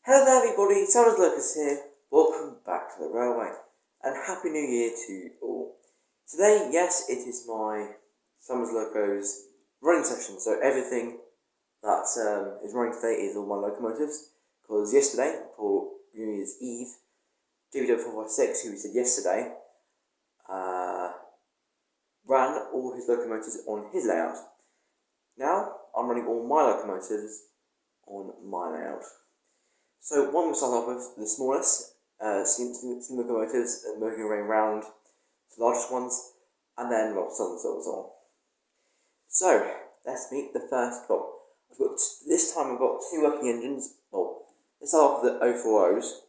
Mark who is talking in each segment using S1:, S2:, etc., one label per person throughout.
S1: Hello there everybody, Sarah's Lucas here. Welcome back to the railway and Happy New Year to you all. Today, yes, it is my Summers Locos running session, so everything that is running today is all my locomotives, because yesterday, for New Year's Eve, JBW456, who we said yesterday, ran all his locomotives on his layout. Now, I'm running all my locomotives on my layout. So one we'll start off with the smallest, steam locomotives, and moving our way around to the largest ones, and then so on and so on. So let's meet the first block. This time I've got two working engines. Well, let's start off with the 040s,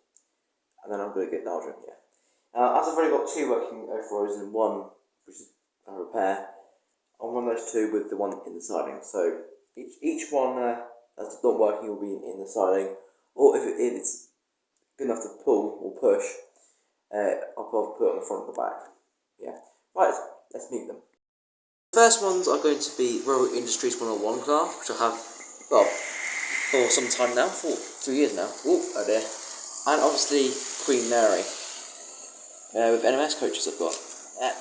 S1: and then I'm going to get larger here. As I've already got two working 040s and one which is a repair, I'll run those two with the one in the siding. So each one that's not working will be in the siding. Or if it's good enough to pull or push, I'll put it on the front or the back. Yeah. Right, let's meet them. The first ones are going to be Royal Industries 101 class, which I have, well, for some time now, for 2 years now. Oh dear. And obviously Queen Mary. With NMS coaches I've got.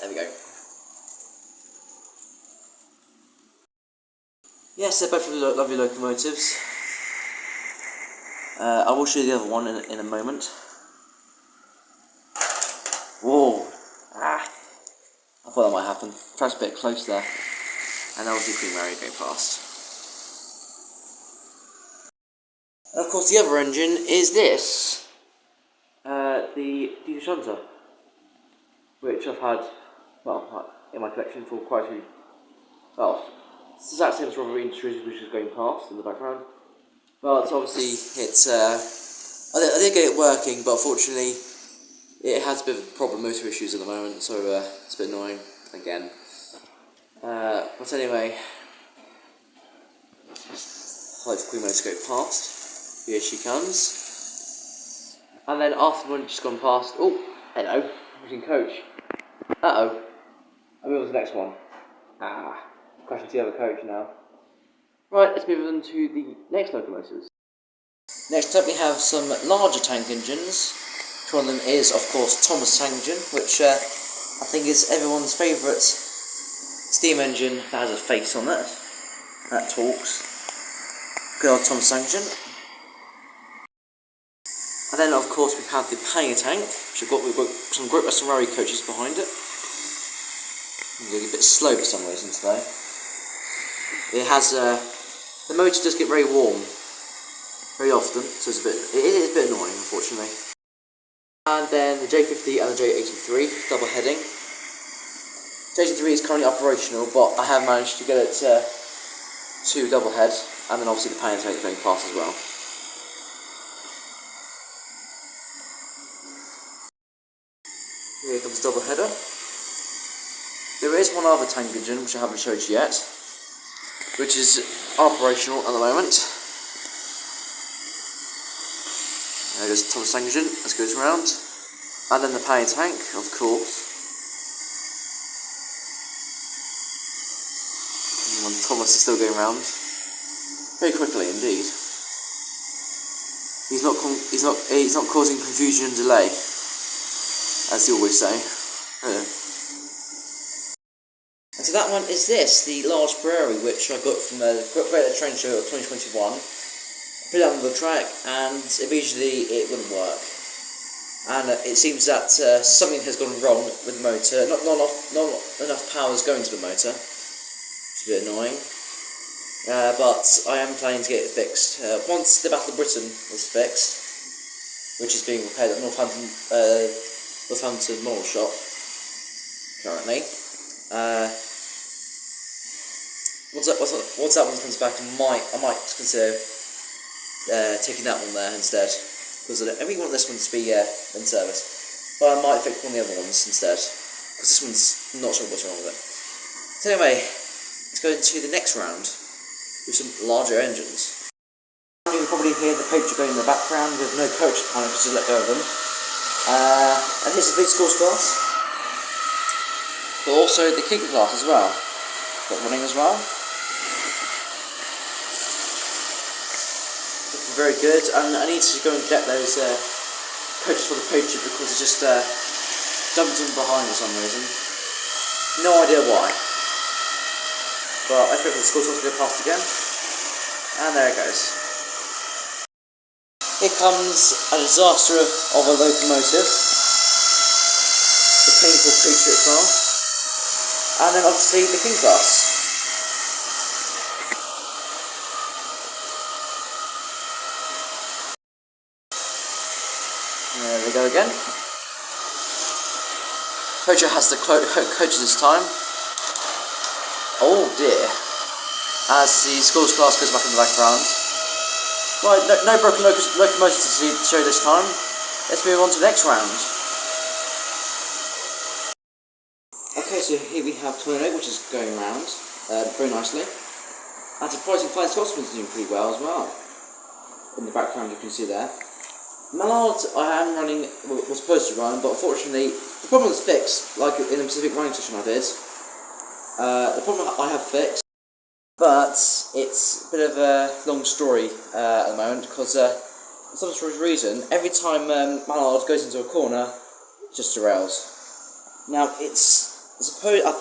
S1: There we go. Yes, they're both lovely locomotives. I will show you the other one in a moment. Whoa! I thought that might happen. Tried to be a bit close there. And obviously Queen Mary going past. And of course the other engine is this. The Diesel Shunter. Which I've had, well, in my collection for quite a few, well, it's exactly the same as Royal Industries, which is going past in the background. Well, it's obviously, I did get it working, but unfortunately it has a bit of problem, motor issues at the moment, so it's a bit annoying again. But anyway, I'll wait for Queen Mary to go past. Here she comes. And then after when she's gone past, oh, hello, who's in coach? Uh-oh, I'll move on to the next one. Crashing to the other coach now. Right, let's move on to the next locomotives. Next up we have some larger tank engines. One of them is, of course, Thomas Tank Engine, which I think is everyone's favourite steam engine that has a face on it. That talks. Good old Thomas Tank Engine. And then, of course, we have the Pannier Tank, which we've got some Great Western Railway coaches behind it. I'm going a bit slow for some reason today. It has the motor does get very warm very often, so it is a bit annoying, unfortunately. And then the J50 and the J83 double heading. J83 is currently operational, but I have managed to get it to double head, and then obviously the Pannier Tank is going past as well. Here comes the double header. There is one other tank engine which I haven't showed you yet, which is operational at the moment. There goes the Thomas Tank Engine, as goes around. And then the Pannier Tank, of course. And Thomas is still going around. Very quickly indeed. He's not causing confusion and delay, as they always say. And so that one is this, the large Prairie, which I got from the Great Train Show of 2021. Put it on the track, and immediately it wouldn't work. And it seems that something has gone wrong with the motor. Not enough power is going to the motor. It's a bit annoying. But I am planning to get it fixed. Once the Battle of Britain is fixed, which is being repaired at Northampton Model Shop currently. Once that one comes back, I might consider taking that one there instead, because I really want this one to be in service, but I might fix one of the other ones instead, because this one's not sure what's wrong with it. So anyway, let's go into the next round with some larger engines. You can probably hear the coach going in the background with no coach apparently because I let go of them. And here's the Fleet Schools class, but also the King class as well, got running as well. very good, and I need to go and get those coaches for the picture because it just dumped in behind for some reason. No idea why. But let's wait for the school to go past again. And there it goes. Here comes a disaster of a locomotive. The painful Patriot class. And then obviously the King class. There we go again. Hojo has the coaches this time. Oh dear. As the schools class goes back in the background. Right, no broken locomotives to show this time. Let's move on to the next round. Okay, so here we have Tornado, which is going round very nicely. And surprisingly, Flying Scotsman's doing pretty well as well. In the background, you can see there. Mallard, I am running, was supposed to run, but unfortunately, the problem is fixed, like in the Pacific running session I did. The problem I have fixed, but it's a bit of a long story at the moment, because for some strange reason, every time Mallard goes into a corner, it just derails. Now, I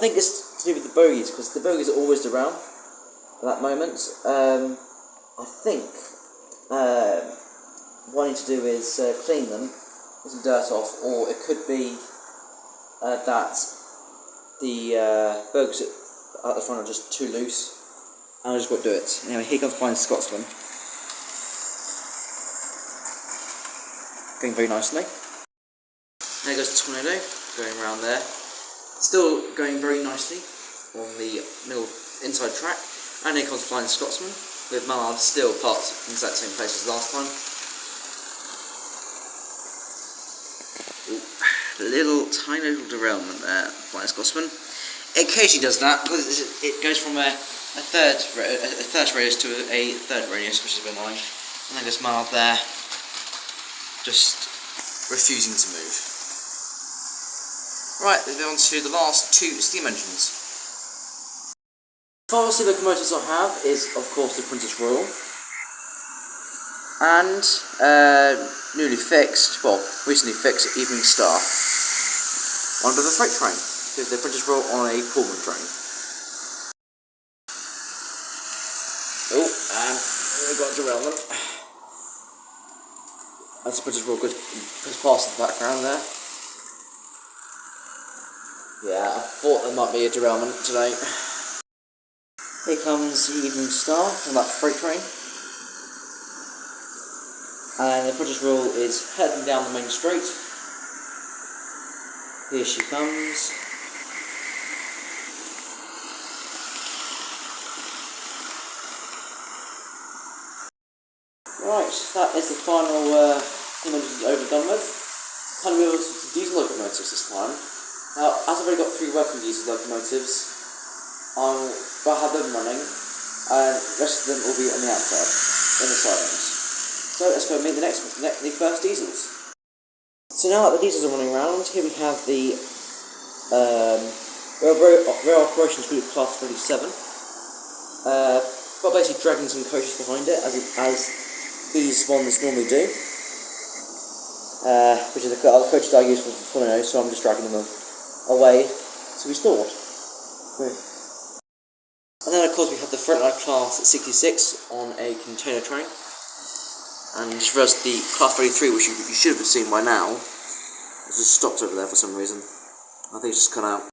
S1: think it's to do with the bogies, because the bogies are always around at that moment. I think what I need to do is clean them, get some dirt off, or it could be that the bogies at the front are just too loose, and I just won't do it. Anyway, here comes Flying Scotsman. Going very nicely. There goes Tornado, going around there. Still going very nicely on the middle inside track. And here comes Flying Scotsman, with Mallard still parked in the exact same place as last time. Tiny little derailment there, Flying Scotsman. It occasionally does that because it goes from a first radius to a third radius, which is a bit annoying. And then there's Mallard there, just refusing to move. Right, let's move on to the last two steam engines. The final steam locomotives I have is, of course, the Princess Royal. And newly fixed, well, recently fixed Evening Star. On the freight train, with the Princess Royal on a Pullman train. Oh, and we got a derailment. That's the Princess Royal goes past in the background there. Yeah, I thought there might be a derailment today. Here comes the Evening Star on that freight train. And the Princess Royal is heading down the main street. Here she comes. Right, that is the final image overdone with. Time to move on to diesel locomotives this time. Now, as I've already got 3 working diesel locomotives, I'll have them running, and the rest of them will be on the outside, in the sidings. So let's go and meet the first diesels. So now that the diesels are running around, here we have the Rail Operations Group Class 37. But basically dragging some coaches behind it, as these ones normally do. Which are the coaches I use for the Tornado, so I'm just dragging them away to be stored. And then of course we have the Frontline Class 66 on a container train. And just realised the Class 33, which you should have seen by now, it's just stopped over there for some reason. I think it's just cut out.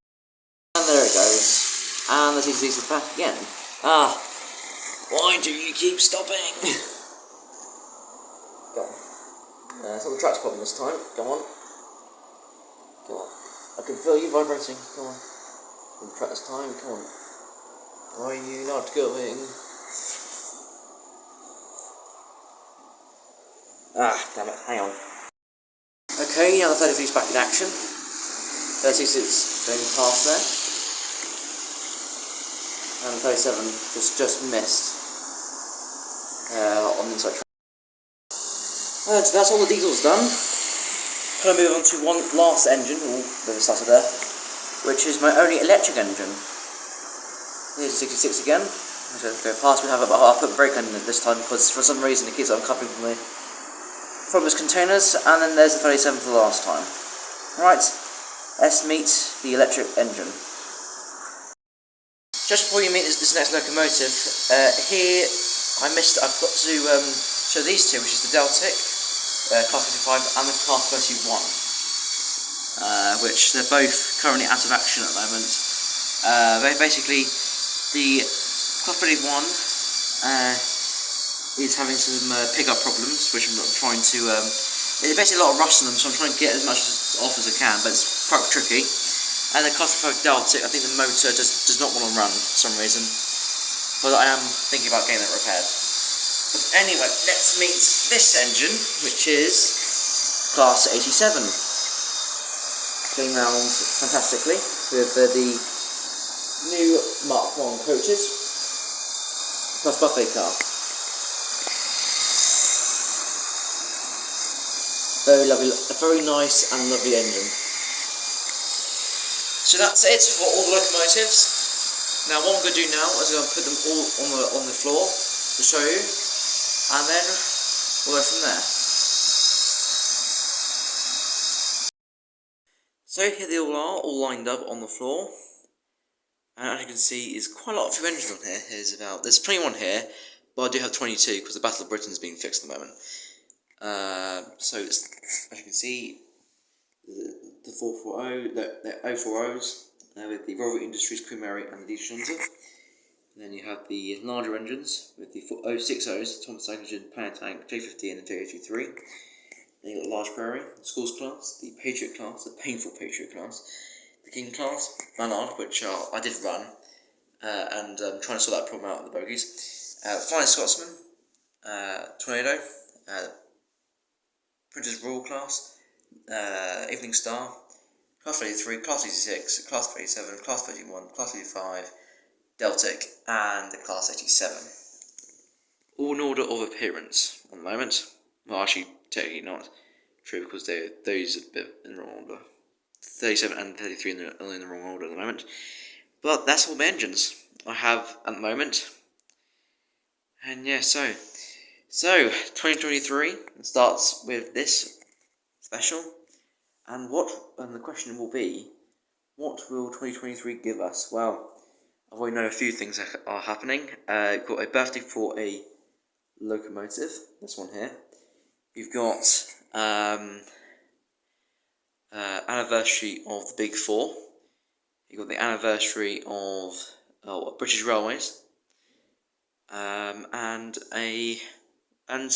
S1: And there it goes. And the TCC's is back again. Ah, why do you keep stopping? Go on. It's not the track's problem this time. Go on. Go on. I can feel you vibrating. Come on. On the track this time. Come on. Why are you not going? Ah, damn it. Hang on. Okay, now the 33's back in action. 36 going past there. And 37 just missed on the inside track. So that's all the diesels done. Going to move on to one last engine, with a starter there, which is my only electric engine. Here's a 66 again. I'm just going to go past. I'll put a brake on this time because for some reason it keeps uncouplling from its containers, and then there's the 37 for the last time. Right, let's meet the electric engine. Just before you meet this next locomotive, here I forgot to show these two, which is the Deltic Class 55 and the Class 31, which they're both currently out of action at the moment. Basically, the Class 31 is having some pickup problems, which I'm trying to. There's basically a lot of rust in them, so I'm trying to get as much off as I can, but it's quite tricky. And the Class 55 Deltic, I think the motor does not want to run for some reason, but I am thinking about getting it repaired. But anyway, let's meet this engine, which is Class 87. Going round fantastically with the new Mark 1 coaches plus buffet car. Very lovely, a very nice and lovely engine. So that's it for all the locomotives. Now what I'm going to do now is I'm going to put them all on the floor to show you, and then we'll go from there. So here they all are, all lined up on the floor. And as you can see, there's quite a lot of engines on here. There's 21 here, but I do have 22 because the Battle of Britain's being fixed at the moment. So as you can see, the 440, the 040s with the Royal Industries Queen Mary and the Dijonza. And then you have the larger engines with the 060s, Thomas Engine, Power Tank, J50 and the J83. Then you've got the Large Prairie, the Schools class, the Patriot class, the Painful Patriot class, the King class, Ballard, which I did run, and I'm trying to sort that problem out with the bogies. Flying Scotsman, Tornado, Prince's Royal class, Evening Star, Class 33, Class 86, Class 37, Class 31, Class 85, Deltic, and the Class 87. All in order of appearance at the moment. Well, actually, technically not true because those are a bit in the wrong order. 37 and 33 are in the wrong order at the moment. But that's all my engines I have at the moment. And yeah, so 2023 starts with this special. And the question will be, what will 2023 give us? Well, I've already know a few things are happening. Got a birthday for a locomotive, this one here. You've got anniversary of the Big Four. You've got the anniversary of British Railways, and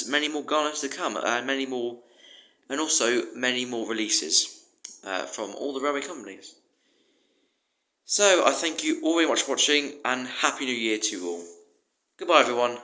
S1: many more garners to come, and also many more releases from all the railway companies. So I thank you all very much for watching, and Happy New Year to you all. Goodbye, everyone.